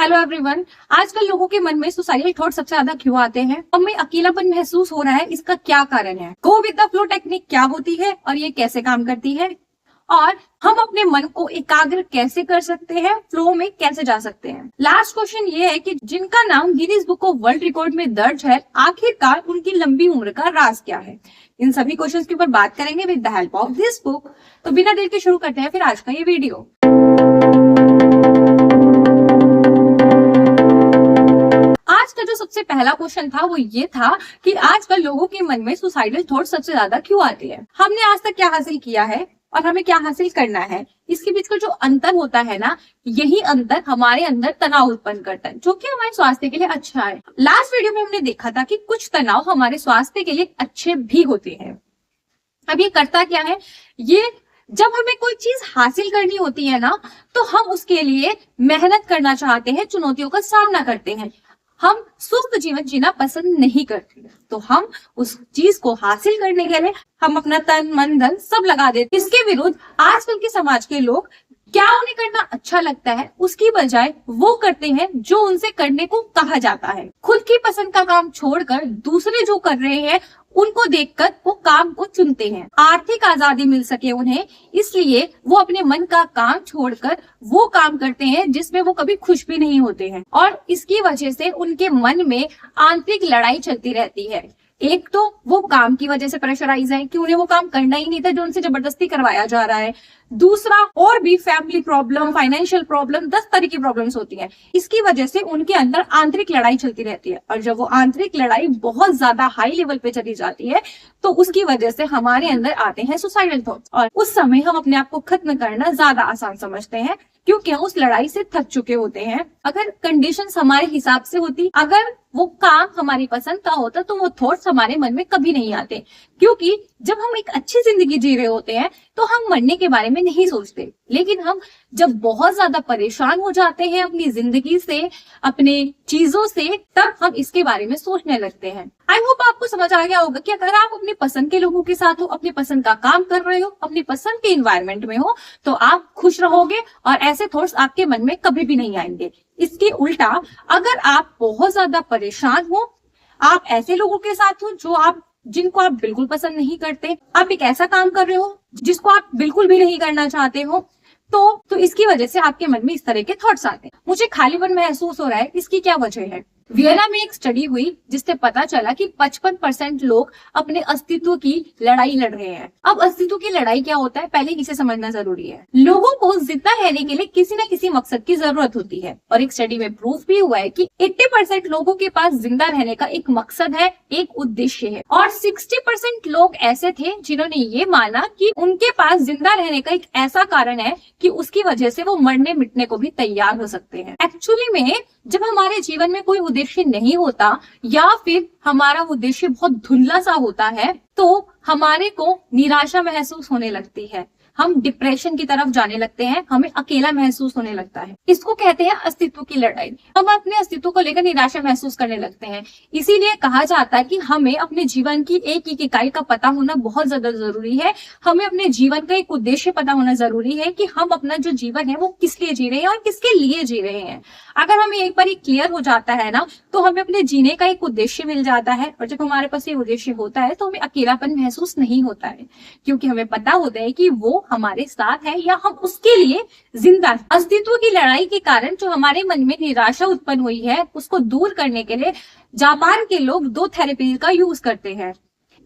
Hello everyone. आजकल लोगों के मन में सुसाइडल थॉट सबसे ज्यादा क्यों आते हैं? हमें अकेलापन महसूस हो रहा है, इसका क्या कारण है? Go with the flow technique क्या होती है और ये कैसे काम करती है? और हम अपने मन को एकाग्र कैसे कर सकते हैं, फ्लो में कैसे जा सकते हैं? लास्ट क्वेश्चन ये है कि जिनका नाम Guinness book of world record में दर्ज है, आखिरकार उनकी लंबी उम्र का राज क्या है? इन सभी क्वेश्चंस के ऊपर बात करेंगे with the help of this book. तो बिना देर के शुरू करते हैं फिर आज का ये वीडियो। आज का जो सबसे पहला क्वेश्चन था वो ये था कि आजकल लोगों के मन में सुसाइडल थॉट सबसे ज्यादा क्यों आती है? हमने आज तक क्या हासिल किया है और हमें क्या हासिल करना है, इसके बीच का जो अंतर होता है ना, यही अंतर हमारे अंदर तनाव उत्पन्न करता है, जो कि हमारे स्वास्थ्य के लिए अच्छा है। लास्ट वीडियो में हमने देखा था कि कुछ तनाव हमारे स्वास्थ्य के लिए अच्छे भी होते हैं। अब ये करता क्या है, ये जब हमें कोई चीज हासिल करनी होती है ना, तो हम उसके लिए मेहनत करना चाहते हैं, चुनौतियों का सामना करते हैं। हम सुस्त जीवन जीना पसंद नहीं करते, तो हम उस चीज को हासिल करने के लिए हम अपना तन मन धन सब लगा देते। इसके विरुद्ध आजकल के समाज के लोग क्या उन्हें करना अच्छा लगता है, उसकी बजाय वो करते हैं जो उनसे करने को कहा जाता है। खुद की पसंद का काम छोड़कर दूसरे जो कर रहे हैं उनको देखकर वो काम को चुनते हैं। आर्थिक आजादी मिल सके उन्हें, इसलिए वो अपने मन का काम छोड़कर वो काम करते हैं जिसमें वो कभी खुश भी नहीं होते हैं, और इसकी वजह से उनके मन में आंतरिक लड़ाई चलती रहती है। एक तो वो काम की वजह से प्रेशराइज है कि उन्हें वो काम करना ही नहीं था जो उनसे जबरदस्ती करवाया जा रहा है। दूसरा, और भी फैमिली प्रॉब्लम, फाइनेंशियल प्रॉब्लम, 10 तरह की प्रॉब्लम्स होती हैं। इसकी वजह से उनके अंदर आंतरिक लड़ाई चलती रहती है, और जब वो आंतरिक लड़ाई बहुत ज्यादा हाई लेवल पे चली जाती है तो उसकी वजह से हमारे अंदर आते हैं सुसाइडल थॉट्स, और उस समय हम अपने आप को खत्म करना ज्यादा आसान समझते हैं क्योंकि हम उस लड़ाई से थक चुके होते हैं। अगर कंडीशंस हमारे हिसाब से होती, अगर वो काम हमारी पसंद का होता, तो वो थॉट्स हमारे मन में कभी नहीं आते, क्योंकि जब हम एक अच्छी जिंदगी जी रहे होते हैं तो हम मरने के बारे में नहीं सोचते। लेकिन हम जब बहुत ज्यादा परेशान हो जाते हैं अपनी जिंदगी से, अपने चीजों से, तब हम इसके बारे में सोचने लगते हैं। आई होप आपको समझ आ गया होगा कि अगर आप अपनी पसंद के लोगों के साथ हो, अपनी पसंद का काम कर रहे हो, अपनी पसंद के इन्वायरमेंट में हो, तो आप खुश रहोगे और ऐसे थॉट्स आपके मन में कभी भी नहीं आएंगे। इसके उल्टा, अगर आप बहुत ज्यादा परेशान हो, आप ऐसे लोगों के साथ हो जिनको आप बिल्कुल पसंद नहीं करते, आप एक ऐसा काम कर रहे हो जिसको आप बिल्कुल भी नहीं करना चाहते हो, तो इसकी वजह से आपके मन में इस तरह के थॉट्स आते हैं। मुझे खालीपन महसूस हो रहा है, इसकी क्या वजह है? वियना में एक स्टडी हुई जिससे पता चला कि 55% लोग अपने अस्तित्व की लड़ाई लड़ रहे हैं। अब अस्तित्व की लड़ाई क्या होता है, पहले इसे समझना जरूरी है। लोगों को जिंदा रहने के लिए किसी न किसी मकसद की जरूरत होती है, और एक स्टडी में प्रूफ भी हुआ है कि 80% लोगों के पास जिंदा रहने का एक मकसद है, एक उद्देश्य है, और 60% लोग ऐसे थे जिन्होंने ये माना कि उनके पास जिंदा रहने का एक ऐसा कारण है कि उसकी वजह से वो मरने मिटने को भी तैयार हो सकते हैं। एक्चुअली में जब हमारे जीवन में कोई उद्देश्य नहीं होता, या फिर हमारा उद्देश्य बहुत धुंधला सा होता है, तो हमारे को निराशा महसूस होने लगती है, हम डिप्रेशन की तरफ जाने लगते हैं, हमें अकेला महसूस होने लगता है। इसको कहते हैं अस्तित्व की लड़ाई। हम अपने अस्तित्व को लेकर निराशा महसूस करने लगते हैं। इसीलिए कहा जाता है कि हमें अपने जीवन की एक एक इकाई का पता होना बहुत ज्यादा जरूरी है। हमें अपने जीवन का एक उद्देश्य पता होना जरूरी है कि हम अपना जो जीवन है वो किस लिए जी रहे हैं और किसके लिए जी रहे हैं। अगर हमें एक बार क्लियर हो जाता है ना, तो हमें अपने जीने का एक उद्देश्य मिल जाता है, और जब हमारे पास ये उद्देश्य होता है तो हमें अकेलापन महसूस नहीं होता है, क्योंकि हमें पता होता है कि वो हमारे साथ है या हम उसके लिए जिंदा हैं। अस्तित्व की लड़ाई के कारण जो हमारे मन में निराशा उत्पन्न हुई है, उसको दूर करने के लिए जापान के लोग 2 थेरेपी का यूज करते हैं।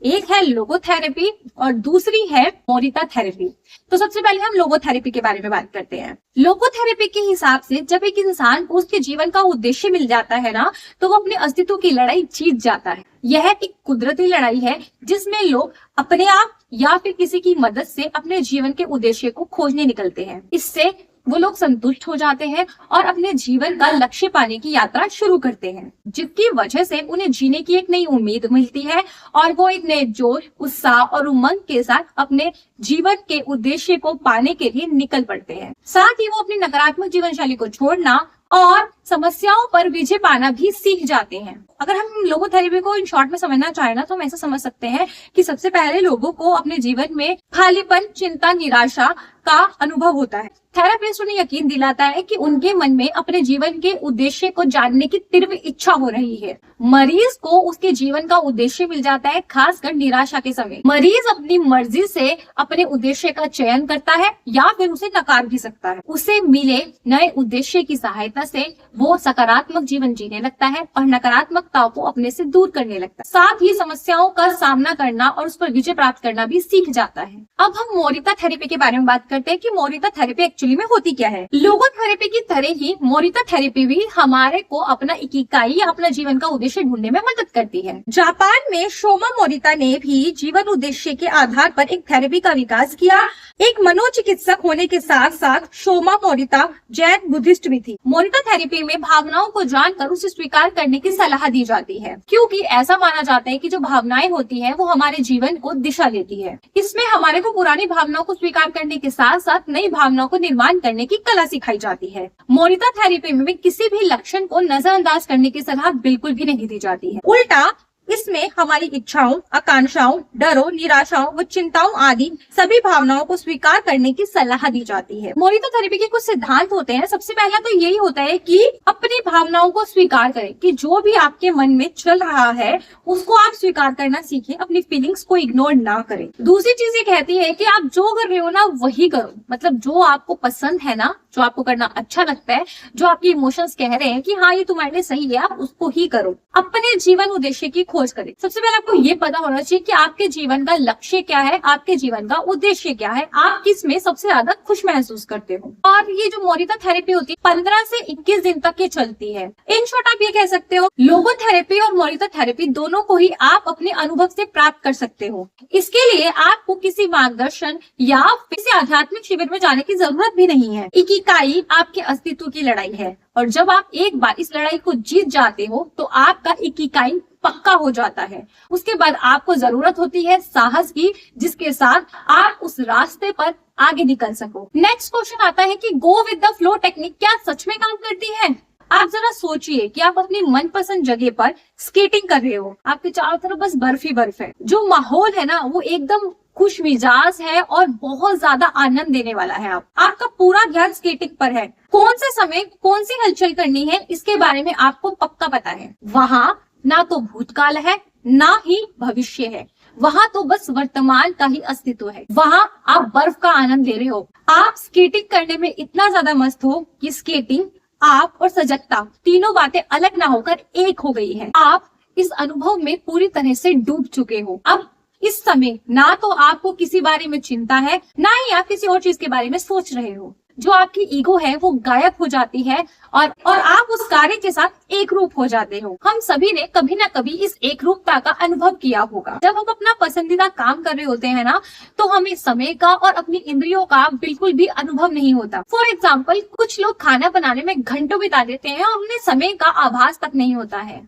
एक है लोगोथेरेपी और दूसरी है मोरिता थेरेपी। तो सबसे पहले हम लोगोथेरेपी के बारे में बात करते हैं। लोगोथेरेपी के हिसाब से जब एक इंसान को उसके जीवन का उद्देश्य मिल जाता है ना, तो वो अपने अस्तित्व की लड़ाई जीत जाता है। यह एक कुदरती लड़ाई है जिसमें लोग अपने आप या फिर किसी की मदद से अपने जीवन के उद्देश्य को खोजने निकलते हैं। इससे वो लोग संतुष्ट हो जाते हैं और अपने जीवन का लक्ष्य पाने की यात्रा शुरू करते हैं, जिसकी वजह से उन्हें जीने की एक नई उम्मीद मिलती है और वो एक नए जोश, उत्साह और उमंग के साथ अपने जीवन के उद्देश्य को पाने के लिए निकल पड़ते हैं। साथ ही वो अपनी नकारात्मक जीवन शैली को छोड़ना और समस्याओं पर विजय पाना भी सीख जाते हैं। अगर हम लोगोथेरेपी को इन शॉर्ट में समझना चाहें ना, तो हम ऐसा समझ सकते हैं कि सबसे पहले लोगों को अपने जीवन में खालीपन, चिंता, निराशा का अनुभव होता है। थेरेपिस्ट उन्हें यकीन दिलाता है कि उनके मन में अपने जीवन के उद्देश्य को जानने की तीव्र इच्छा हो रही है। मरीज को उसके जीवन का उद्देश्य मिल जाता है, खासकर निराशा के समय। मरीज अपनी मर्जी से अपने उद्देश्य का चयन करता है या फिर उसे नकार भी सकता है। उसे मिले नए उद्देश्य की सहायता से वो सकारात्मक जीवन जीने लगता है और नकारात्मकताओं को अपने से दूर करने लगता है। साथ ही समस्याओं का सामना करना और उस पर विजय प्राप्त करना भी सीख जाता है। अब हम मोरिता थेरेपी के बारे में बात करते हैं कि मोरिता थेरेपी एक्चुअली में होती क्या है। लोगोथेरेपी की तरह ही मोरिता थेरेपी भी हमारे को अपना इकिगाई या अपना जीवन का उद्देश्य ढूंढने में मदद करती है। जापान में शोमा मोरिता ने भी जीवन उद्देश्य के आधार पर एक थेरेपी का विकास किया। एक मनोचिकित्सक होने के साथ साथ शोमा मोरिता जैन बुद्धिस्ट भी थी। मोरिता थेरेपी में भावनाओं को जानकर उसे स्वीकार करने की सलाह दी जाती है, क्योंकि ऐसा माना जाता है कि जो भावनाएं होती हैं वो हमारे जीवन को दिशा देती है। इसमें हमारे को पुरानी भावनाओं को स्वीकार करने के साथ साथ नई भावनाओं को निर्माण करने की कला सिखाई जाती है। मोरिता थेरेपी में किसी भी लक्षण को नजरअंदाज करने की सलाह बिल्कुल भी नहीं दी जाती है। उल्टा इसमें हमारी इच्छाओं, आकांक्षाओं, डरों, निराशाओं व चिंताओं आदि सभी भावनाओं को स्वीकार करने की सलाह दी जाती है। मोरिता थेरेपी के कुछ सिद्धांत होते हैं। सबसे पहला तो यही होता है कि अपनी भावनाओं को स्वीकार करें, कि जो भी आपके मन में चल रहा है उसको आप स्वीकार करना सीखें, अपनी फीलिंग्स को इग्नोर ना करें। दूसरी चीज ये कहती है कि आप जो कर रहे हो ना वही करो, मतलब जो आपको पसंद है ना, जो आपको करना अच्छा लगता है, जो आपके इमोशंस कह रहे हैं कि हाँ ये तुम्हारे लिए सही है, आप उसको ही करो। अपने जीवन उद्देश्य की खोज करें। सबसे पहले आपको ये पता होना चाहिए कि आपके जीवन का लक्ष्य क्या है, आपके जीवन का उद्देश्य क्या है, आप किस में सबसे ज्यादा खुश महसूस करते हो। और ये जो मोरिता थेरेपी होती है 15 से 21 दिन तक ये चलती है। इन शॉर्ट आप ये कह सकते हो लोगोथेरेपी और मोरिता थेरेपी दोनों को ही आप अपने अनुभव से प्राप्त कर सकते हो। इसके लिए आपको किसी मार्गदर्शन या किसी आध्यात्मिक शिविर में जाने की जरूरत भी नहीं है। इकिगाई आपके अस्तित्व की लड़ाई है, और जब आप एक बार इस लड़ाई को जीत जाते हो तो आपका इकिगाई पक्का हो जाता है। उसके बाद आपको जरूरत होती है साहस की, जिसके साथ आप उस रास्ते पर आगे निकल सको। नेक्स्ट क्वेश्चन आता है कि go with the flow technique क्या सच में काम करती है? आप जरा सोचिए कि आप अपनी मनपसंद जगह पर स्केटिंग कर रहे हो, आपके चारों तरफ बस बर्फ ही बर्फ है, जो माहौल है ना वो एकदम खुश मिजाज है और बहुत ज्यादा आनंद देने वाला है। आपका पूरा ध्यान स्केटिंग पर है। कौन से समय कौन सी हलचल करनी है इसके बारे में आपको पक्का पता है। वहाँ ना तो भूतकाल है ना ही भविष्य है, वहाँ तो बस वर्तमान का ही अस्तित्व है। वहाँ आप बर्फ का आनंद ले रहे हो। आप स्केटिंग करने में इतना ज्यादा मस्त हो कि स्केटिंग, आप और सजगता तीनों बातें अलग ना होकर एक हो गई है। आप इस अनुभव में पूरी तरह से डूब चुके हो। अब इस समय ना तो आपको किसी बारे में चिंता है, ना ही आप किसी और चीज के बारे में सोच रहे हो। जो आपकी ईगो है वो गायब हो जाती है और आप उस कार्य के साथ एक रूप हो जाते हो। हम सभी ने कभी ना कभी इस एक रूपता का अनुभव किया होगा। जब हम अपना पसंदीदा काम कर रहे होते हैं ना, तो हमें समय का और अपनी इंद्रियों का बिल्कुल भी अनुभव नहीं होता। फॉर एग्जाम्पल, कुछ लोग खाना बनाने में घंटों बिता देते हैं और उन्हें समय का आभास तक नहीं होता है।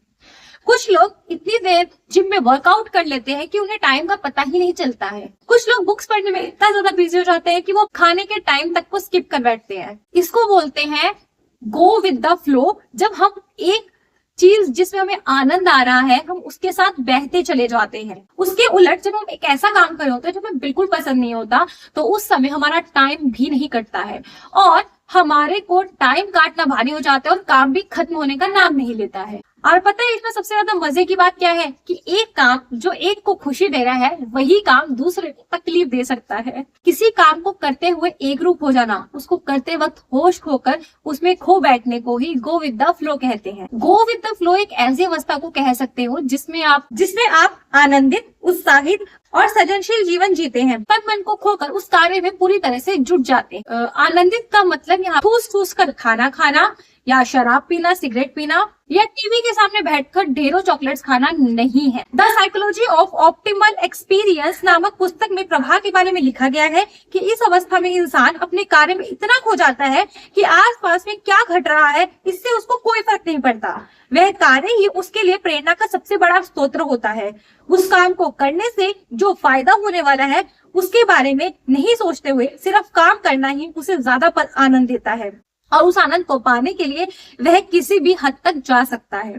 कुछ लोग इतनी देर जिम में वर्कआउट कर लेते हैं कि उन्हें टाइम का पता ही नहीं चलता है। कुछ लोग बुक्स पढ़ने में इतना ज्यादा बिजी हो जाते हैं कि वो खाने के टाइम तक को स्किप कर बैठते हैं। इसको बोलते हैं गो विद द फ्लो। जब हम एक चीज जिसमें हमें आनंद आ रहा है, हम उसके साथ बहते चले जाते हैं। उसके उलट जब हम एक ऐसा काम कर रहे होते हैं जो हमें बिल्कुल पसंद नहीं होता, तो उस समय हमारा टाइम भी नहीं कटता है और हमारे को टाइम काटना भारी हो जाता है और काम भी खत्म होने का नाम नहीं लेता है। और पता है इसमें सबसे ज्यादा मजे की बात क्या है कि एक काम जो एक को खुशी दे रहा है, वही काम दूसरे को तकलीफ दे सकता है। किसी काम को करते हुए एक रूप हो जाना, उसको करते वक्त होश खोकर उसमें खो बैठने को ही गो विद द फ्लो कहते हैं। गो विद द फ्लो एक ऐसी अवस्था को कह सकते हो जिसमें आप आनंदित, उत्साहित और सृजनशील जीवन जीते हैं। तन मन को खोकर उस कार्य में पूरी तरह से जुट जाते हैं। आनंदित का मतलब यहाँ ठूस ठूस कर खाना खाना या शराब पीना, सिगरेट पीना या टीवी के सामने बैठकर ढेरों चॉकलेट्स खाना नहीं है। The psychology of optimal experience नामक पुस्तक में प्रभा के बारे में लिखा गया है कि इस अवस्था में इंसान अपने कार्य में इतना खो जाता है कि आसपास में क्या घट रहा है इससे उसको कोई फर्क नहीं पड़ता। वह कार्य ही उसके लिए प्रेरणा का सबसे बड़ा स्रोत होता है। उस काम को करने से जो फायदा होने वाला है उसके बारे में नहीं सोचते हुए सिर्फ काम करना ही उसे ज्यादा आनंद देता है। और उस आनंद को पाने के लिए वह किसी भी हद तक जा सकता है।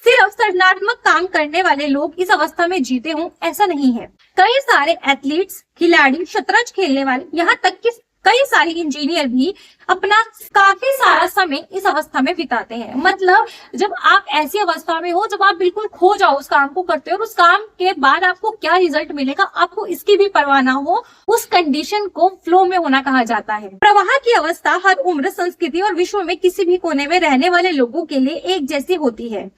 सिर्फ सृजनात्मक काम करने वाले लोग इस अवस्था में जीते हों ऐसा नहीं है। कई सारे एथलीट्स, खिलाड़ी, शतरंज खेलने वाले, यहाँ तक कि कई सारे इंजीनियर भी अपना काफी सारा समय इस अवस्था में बिताते हैं। मतलब जब आप ऐसी अवस्था में हो जब आप बिल्कुल खो जाओ उस काम को करते हो और उस काम के बाद आपको क्या रिजल्ट मिलेगा आपको इसकी भी परवाह ना हो, उस कंडीशन को फ्लो में होना कहा जाता है। प्रवाह की अवस्था हर उम्र, संस्कृति और विश्व में किसी भी कोने में रहने वाले लोगों के लिए एक जैसी होती है।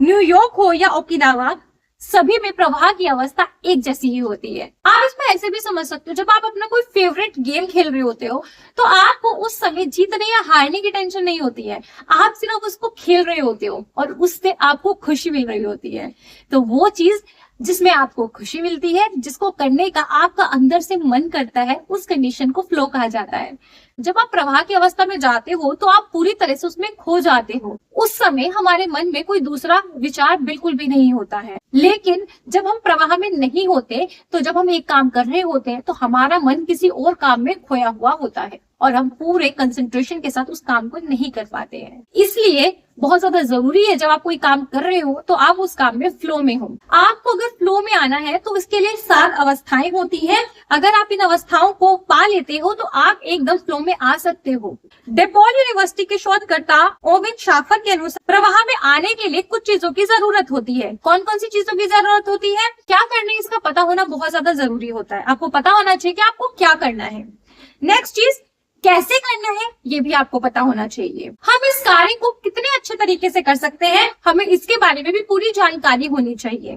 न्यूयॉर्क हो या ओकिनावा, सभी में प्रवाह की अवस्था एक जैसी ही होती है। आप इसमें ऐसे भी समझ सकते हो, जब आप अपना कोई फेवरेट गेम खेल रहे होते हो तो आपको उस समय जीतने या हारने की टेंशन नहीं होती है, आप सिर्फ उसको खेल रहे होते हो और उससे आपको खुशी मिल रही होती है। तो वो चीज जिसमें आपको खुशी मिलती है, जिसको करने का आपका अंदर से मन करता है, उस कंडीशन को फ्लो कहा जाता है। जब आप प्रवाह की अवस्था में जाते हो तो आप पूरी तरह से उसमें खो जाते हो। उस समय हमारे मन में कोई दूसरा विचार बिल्कुल भी नहीं होता है। लेकिन जब हम प्रवाह में नहीं होते, तो जब हम एक काम कर रहे होते हैं तो हमारा मन किसी और काम में खोया हुआ होता है और हम पूरे कंसंट्रेशन के साथ उस काम को नहीं कर पाते हैं। इसलिए बहुत ज्यादा जरूरी है जब आप कोई काम कर रहे हो तो आप उस काम में फ्लो में हो। आपको अगर फ्लो में आना है तो इसके लिए 7 अवस्थाएं होती हैं। अगर आप इन अवस्थाओं को पा लेते हो तो आप एकदम फ्लो में आ सकते हो। डेपॉल यूनिवर्सिटी के शोधकर्ता ओविन शाफर के अनुसार प्रवाह में आने के लिए कुछ चीजों की जरूरत होती है। कौन कौन सी चीजों की जरूरत होती है, क्या करना है, इसका पता होना बहुत ज्यादा जरूरी होता है। आपको पता होना चाहिए कि आपको क्या करना है। नेक्स्ट चीज, कैसे करना है ये भी आपको पता होना चाहिए। हम इस कार्य को कितने अच्छे तरीके से कर सकते हैं, हमें इसके बारे में भी पूरी जानकारी होनी चाहिए।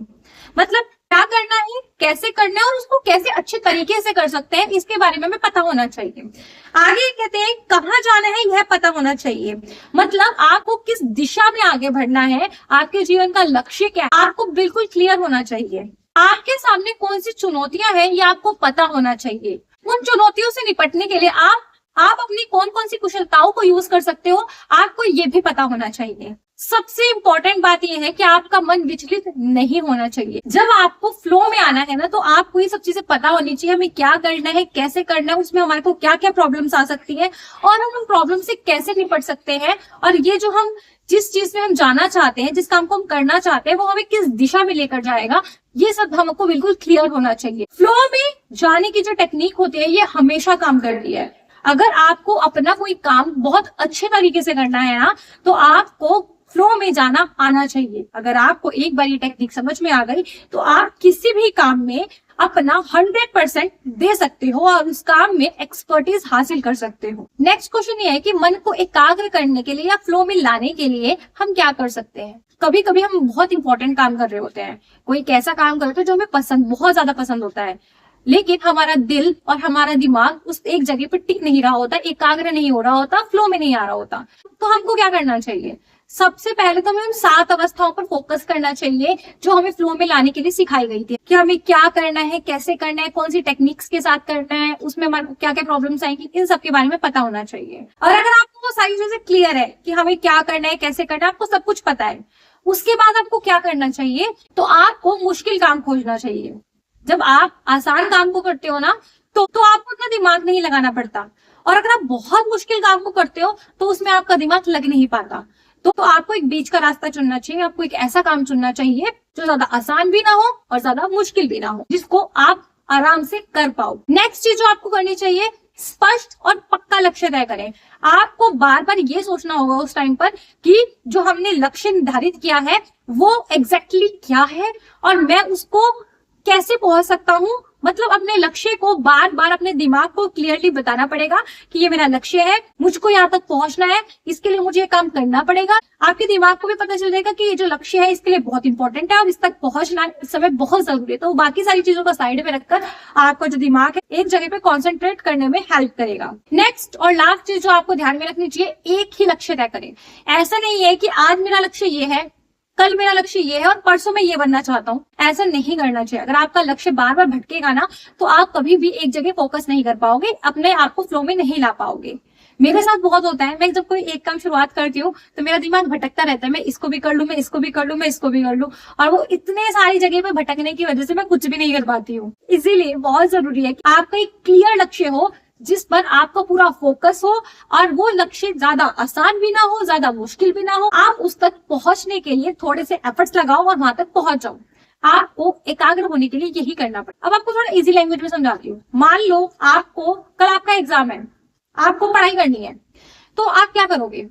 मतलब क्या करना है, कैसे करना है और उसको कैसे अच्छे तरीके से कर सकते हैं, इसके बारे में हमें पता होना चाहिए। आगे कहते हैं कहाँ जाना है यह पता होना चाहिए। मतलब आपको किस दिशा में आगे बढ़ना है, आपके जीवन का लक्ष्य क्या है, आपको बिल्कुल क्लियर होना चाहिए। आपके सामने कौन सी चुनौतियां हैं ये आपको पता होना चाहिए। उन चुनौतियों से निपटने के लिए आप अपनी कौन कौन सी कुशलताओं को यूज कर सकते हो, आपको ये भी पता होना चाहिए। सबसे इम्पोर्टेंट बात यह है कि आपका मन विचलित नहीं होना चाहिए। जब आपको फ्लो में आना है ना, तो आपको ये सब चीजें पता होनी चाहिए, हमें क्या करना है, कैसे करना है, उसमें हमारे को क्या क्या प्रॉब्लम्स आ सकती है और हम उन प्रॉब्लम से कैसे निपट सकते हैं। और ये जो हम जिस चीज में हम जाना चाहते हैं, जिस काम को हम करना चाहते हैं, वो हमें किस दिशा में लेकर जाएगा, ये सब हमको बिल्कुल क्लियर होना चाहिए। फ्लो में जाने की जो टेक्निक होती है ये हमेशा काम करती है। अगर आपको अपना कोई काम बहुत अच्छे तरीके से करना है ना, तो आपको फ्लो में जाना आना चाहिए। अगर आपको एक बार ये टेक्निक समझ में आ गई तो आप किसी भी काम में अपना 100% दे सकते हो और उस काम में एक्सपर्टीज हासिल कर सकते हो। नेक्स्ट क्वेश्चन ये है कि मन को एकाग्र करने के लिए या फ्लो में लाने के लिए हम क्या कर सकते हैं। कभी कभी हम बहुत इंपॉर्टेंट काम कर रहे होते हैं, कोई एक ऐसा काम करते हैं जो हमें पसंद, बहुत ज्यादा पसंद होता है, लेकिन हमारा दिल और हमारा दिमाग उस एक जगह पर टिक नहीं रहा होता, एकाग्र नहीं हो रहा होता, फ्लो में नहीं आ रहा होता। तो हमको क्या करना चाहिए, सबसे पहले तो हमें 7 अवस्थाओं पर फोकस करना चाहिए जो हमें फ्लो में लाने के लिए सिखाई गई थी कि हमें क्या करना है, कैसे करना है, कौन सी टेक्निक्स के साथ करना है, उसमें हमारे को क्या क्या प्रॉब्लम्स आएंगी, इन सब के बारे में पता होना चाहिए। और अगर आपको वो सारी चीजें क्लियर है कि हमें क्या करना है, कैसे करना है, आपको सब कुछ पता है, उसके बाद आपको क्या करना चाहिए, तो आपको मुश्किल काम खोजना चाहिए। जब आप आसान काम को करते हो ना, तो आपको उतना दिमाग नहीं लगाना पड़ता, और अगर आप बहुत मुश्किल काम को करते हो तो उसमें आपका दिमाग लग नहीं पाता। तो आपको एक बीच का रास्ता चुनना चाहिए। आपको एक ऐसा काम चुनना चाहिए जो ज्यादा आसान भी ना हो और ज्यादा मुश्किल भी ना हो, जिसको आप आराम से कर पाओ। नेक्स्ट चीज जो आपको करनी चाहिए, स्पष्ट और पक्का लक्ष्य तय करें। आपको बार बार ये सोचना होगा उस टाइम पर कि जो हमने लक्ष्य निर्धारित किया है वो एग्जैक्टली क्या है और मैं उसको कैसे पहुंच सकता हूँ। मतलब अपने लक्ष्य को बार बार अपने दिमाग को क्लियरली बताना पड़ेगा कि ये मेरा लक्ष्य है, मुझको यहाँ तक पहुंचना है, इसके लिए मुझे ये काम करना पड़ेगा। आपके दिमाग को भी पता चल जाएगा कि ये जो लक्ष्य है इसके लिए बहुत इंपॉर्टेंट है और इस तक पहुंचना इस समय बहुत जरूरी है। तो बाकी सारी चीजों को साइड में रखकर आपका जो दिमाग है एक जगह पे कॉन्सेंट्रेट करने में हेल्प करेगा। नेक्स्ट और लास्ट चीज जो आपको ध्यान में रखनी चाहिए, एक ही लक्ष्य तय करें। ऐसा नहीं है कि आज मेरा लक्ष्य ये है, कल मेरा लक्ष्य ये है और परसों मैं ये बनना चाहता हूँ, ऐसा नहीं करना चाहिए। अगर आपका लक्ष्य बार बार भटकेगा ना, तो आप कभी भी एक जगह फोकस नहीं कर पाओगे, अपने आप को फ्लो में नहीं ला पाओगे। मेरे साथ बहुत होता है, मैं जब कोई एक काम शुरुआत करती हूँ तो मेरा दिमाग भटकता रहता है, मैं इसको भी कर लूं, मैं इसको भी कर लूं, मैं इसको भी कर लूं, और वो इतने सारी जगह पे भटकने की वजह से मैं कुछ भी नहीं कर पाती हूँ। इसीलिए बहुत जरूरी है कि आपका एक क्लियर लक्ष्य हो, जिस पर आपका पूरा फोकस हो और वो लक्ष्य ज्यादा आसान भी ना हो, ज्यादा मुश्किल भी ना हो। आप उस तक पहुंचने के लिए थोड़े से एफर्ट्स लगाओ और वहां तक पहुंच जाओ। आपको एकाग्र होने के लिए यही करना पड़ेगा। अब आपको थोड़ा इजी लैंग्वेज में समझाती हूँ। मान लो आपको कल आपका एग्जाम है, आपको पढ़ाई करनी है, तो आप क्या करोगे?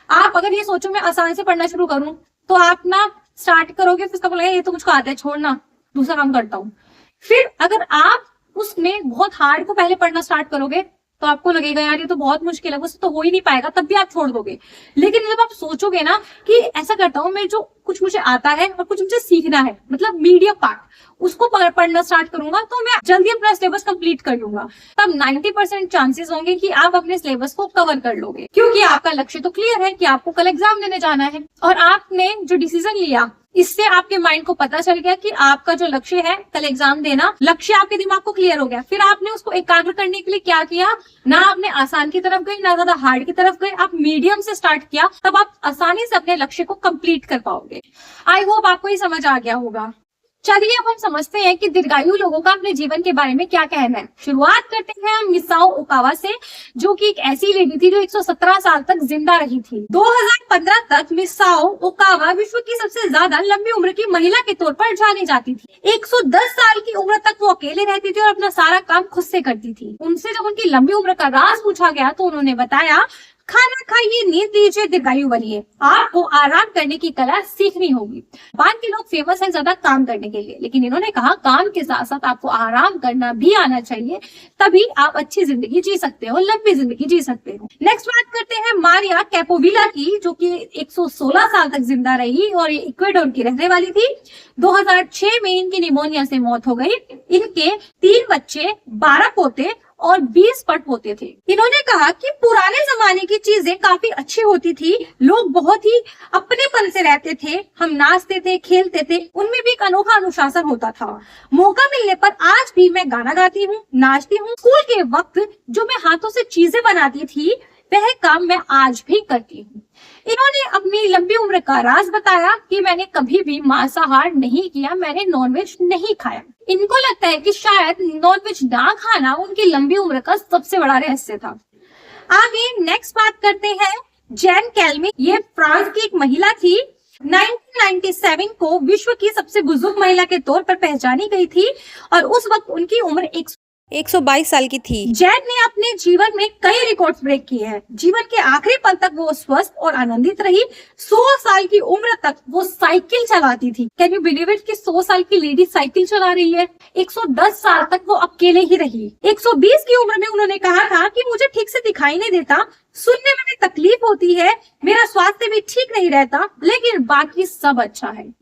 आप अगर ये सोचो मैं आसान से पढ़ना शुरू करूं, तो आप ना स्टार्ट करोगे, फिर उसका बोलेगा ये तो मुझको आता है, छोड़ना दूसरा काम करता हूँ। फिर अगर आप उसमें बहुत हार्ड को पहले पढ़ना स्टार्ट करोगे तो आपको लगेगा यार ये तो बहुत मुश्किल है, मुझसे तो हो ही नहीं पाएगा, तब भी आप छोड़ दोगे। लेकिन जब आप सोचोगे ना कि ऐसा करता हूँ मैं, जो कुछ मुझे आता है और कुछ मुझे सीखना है, मतलब मीडियम पार्ट, उसको पढ़ना स्टार्ट करूंगा तो मैं जल्दी अपना सिलेबस कंप्लीट कर लूंगा। तब 90% चांसेस होंगे कि आप अपने सिलेबस को कवर कर लोगे, क्योंकि आपका लक्ष्य तो क्लियर है कि आपको कल एग्जाम देने जाना है। और आपने जो डिसीजन लिया, इससे आपके माइंड को पता चल गया कि आपका जो लक्ष्य है कल एग्जाम देना, लक्ष्य आपके दिमाग को क्लियर हो गया। फिर आपने उसको एकाग्र करने के लिए क्या किया? ना आपने आसान की तरफ गए, ना ज्यादा हार्ड की तरफ गए, आप मीडियम से स्टार्ट किया। तब आप आसानी से अपने लक्ष्य को कंप्लीट कर पाओगे। आई होप आपको ये समझ आ गया होगा। चलिए अब हम समझते हैं कि दीर्घायु लोगों का अपने जीवन के बारे में क्या कहना है। शुरुआत करते हैं हम मिसाओ ओकावा से, जो कि एक ऐसी लेडी थी जो 117 साल तक जिंदा रही थी। 2015 तक मिसाओ ओकावा विश्व की सबसे ज्यादा लंबी उम्र की महिला के तौर पर जानी जाती थी। 110 साल की उम्र तक वो अकेले रहती थी और अपना सारा काम खुद से करती थी। उनसे जब उनकी लंबी उम्र का राज पूछा गया तो उन्होंने बताया, खाना खाइए, नींद लीजिए, दीर्घायु बनिए। आपको आराम करने की कला सीखनी होगी। बाकी लोग फेमस हैं ज्यादा काम करने के लिए, लेकिन इन्होंने कहा काम के साथ साथ आपको आराम करना भी आना चाहिए, तभी आप अच्छी जिंदगी जी सकते हो, लंबी जिंदगी जी सकते हो। नेक्स्ट बात करते हैं मारिया कैपोविला की, जो कि 116 साल तक जिंदा रही और ये इक्वेडोर की रहने वाली थी। 2006 में इनकी निमोनिया से मौत हो गई। इनके 3 बच्चे, 12 पोते और 20 पड़पोते थे। इन्होंने कहा कि पुराने जमाने की चीजें काफी अच्छी होती थी, लोग बहुत ही अपनेपन से रहते थे, हम नाचते थे, खेलते थे, उनमें भी एक अनोखा अनुशासन होता था। मौका मिलने पर आज भी मैं गाना गाती हूँ, नाचती हूँ। स्कूल के वक्त जो मैं हाथों से चीजें बनाती थी, वह काम मैं आज भी करती हूँ। इन्होंने अपनी लंबी उम्र का राज बताया कि मैंने कभी भी मांसाहार नहीं किया, मैंने नॉनवेज नहीं खाया। इनको लगता है कि शायद नॉनवेज ना खाना उनकी लंबी उम्र का सबसे बड़ा रहस्य था। आगे नेक्स्ट बात करते हैं जैन कैल्मी। ये फ्रांस की एक महिला थी। 1997 को विश्व की सबसे बुजुर्ग महिला के तौर पर पहचानी गई थी और उस वक्त उनकी उम्र 122 साल की थी। जैन ने अपने जीवन में कई रिकॉर्ड्स ब्रेक किए हैं। जीवन के आखिरी पल तक वो स्वस्थ और आनंदित रही। 100 साल की उम्र तक वो साइकिल चलाती थी। कैन यू बिलीव इट कि 100 साल की लेडी साइकिल चला रही है। 110 साल तक वो अकेले ही रही। 120 की उम्र में उन्होंने कहा था कि मुझे ठीक से दिखाई नहीं देता, सुनने में भी तकलीफ होती है, मेरा स्वास्थ्य भी ठीक नहीं रहता, लेकिन बाकी सब अच्छा है।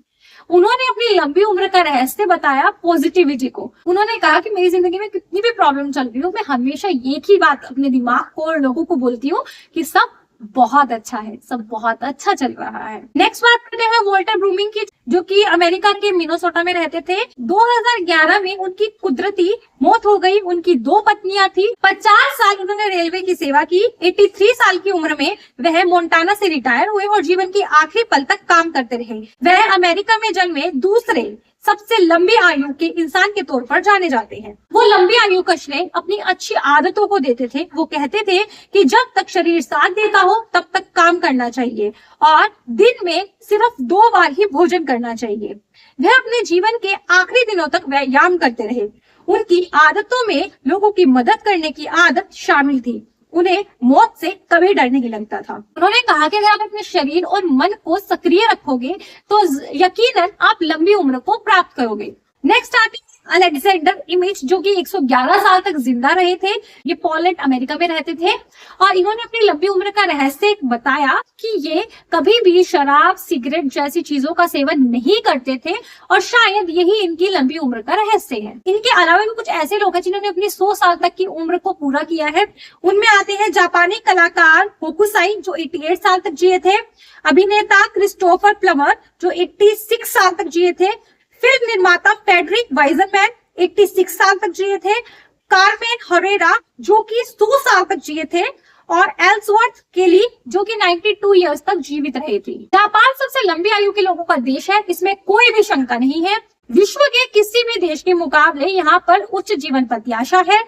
उन्होंने अपनी लंबी उम्र का रहस्य बताया पॉजिटिविटी को। उन्होंने कहा कि मेरी जिंदगी में कितनी भी प्रॉब्लम चल रही हो, मैं हमेशा एक ही बात अपने दिमाग को और लोगों को बोलती हूँ कि सब बहुत अच्छा है, सब बहुत अच्छा चल रहा है। नेक्स्ट बात करते हैं वॉल्टर ब्रूमिंग की, जो कि अमेरिका के मिनेसोटा में रहते थे। 2011 में उनकी कुदरती मौत हो गई। उनकी 2 पत्नियां थी। 50 साल उन्होंने रेलवे की सेवा की। 83 साल की उम्र में वह मोन्टाना से रिटायर हुए और जीवन की आखिरी पल तक काम करते रहे। वह अमेरिका में जन्मे दूसरे सबसे लंबी आयु के इंसान के तौर पर जाने जाते हैं। वो लंबी आयु का श्रेय अपनी अच्छी आदतों को देते थे। वो कहते थे कि जब तक शरीर साथ देता हो तब तक काम करना चाहिए और दिन में सिर्फ 2 बार ही भोजन करना चाहिए। वह अपने जीवन के आखिरी दिनों तक व्यायाम करते रहे। उनकी आदतों में लोगों की मदद करने की आदत शामिल थी। उन्हें मौत से कभी डर नहीं लगता था। उन्होंने कहा कि अगर आप अपने शरीर और मन को सक्रिय रखोगे तो यकीनन आप लंबी उम्र को प्राप्त करोगे। नेक्स्ट आते हैं अलेक्जेंडर इमेज, जो कि 111 साल तक जिंदा रहे थे। ये पोलैंड अमेरिका में रहते थे और इन्होंने अपनी लंबी उम्र का रहस्य बताया कि ये कभी भी शराब, सिगरेट जैसी चीजों का सेवन नहीं करते थे और शायद यही इनकी लंबी उम्र का रहस्य है। इनके अलावा भी कुछ ऐसे लोग हैं जिन्होंने अपनी 100 साल तक की उम्र को पूरा किया है। उनमें आते हैं जापानी कलाकार होकुसाई, जो 88 साल तक जिए थे। अभिनेता क्रिस्टोफर प्लमर, जो 86 साल तक जिए थे। फिल्म निर्माता फ्रेडरिक वाइजनमैन 86 साल तक जिए थे। कार्मेन हरेरा, जो कि 100 साल तक जिए थे और एल्सवर्थ केली, जो कि 92 इयर्स तक जीवित रहे थे। जापान सबसे लंबी आयु के लोगों का देश है, इसमें कोई भी शंका नहीं है। विश्व के किसी भी देश के मुकाबले यहाँ पर उच्च जीवन प्रत्याशा है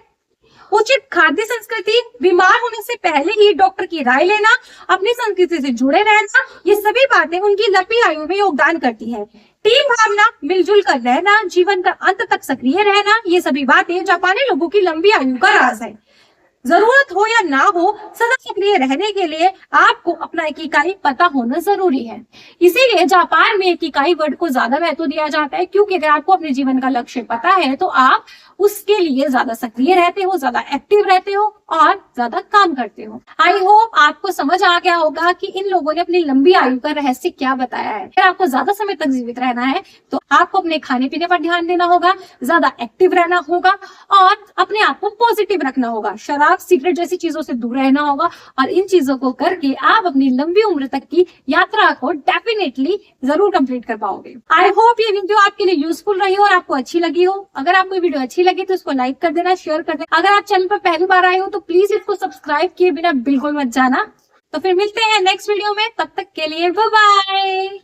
उचित खाद्य संस्कृति, बीमार होने से पहले ही डॉक्टर की राय लेना, अपनी संस्कृति से जुड़े रहना, ये सभी बातें उनकी लंबी आयु में योगदान करती है। टीम भावना, मिलजुल कर रहना, जीवन का अंत तक सक्रिय रहना, ये सभी बातें जापानी लोगों की लंबी आयु का राज है। जरूरत हो या ना हो, सदा सक्रिय रहने के लिए आपको अपना इकिगाई पता होना जरूरी है। इसीलिए जापान में इकिगाई वर्ड को ज्यादा महत्व दिया जाता है, क्योंकि अगर आपको अपने जीवन का लक्ष्य पता है तो आप उसके लिए ज्यादा सक्रिय रहते हो, ज्यादा एक्टिव रहते हो और ज्यादा काम करते हो। आई होप आपको समझ आ गया होगा कि इन लोगों ने अपनी लंबी आयु का रहस्य क्या बताया है। अगर आपको ज्यादा समय तक जीवित रहना है तो आपको अपने खाने पीने पर ध्यान देना होगा, ज्यादा एक्टिव रहना होगा और अपने आप को पॉजिटिव रखना होगा। शराब, सिगरेट जैसी चीजों से दूर रहना होगा और इन चीजों को करके आप अपनी लंबी उम्र तक की यात्रा को डेफिनेटली जरूर कंप्लीट कर पाओगे। आई होप ये वीडियो आपके लिए यूजफुल रही हो और आपको अच्छी लगी हो। अगर आपको ये वीडियो अच्छी लगी तो इसको लाइक कर देना, शेयर कर देना। अगर आप चैनल पर पहली बार आए हो तो प्लीज इसको सब्सक्राइब किए बिना बिल्कुल मत जाना। तो फिर मिलते हैं नेक्स्ट वीडियो में, तब तक के लिए बाय बाय।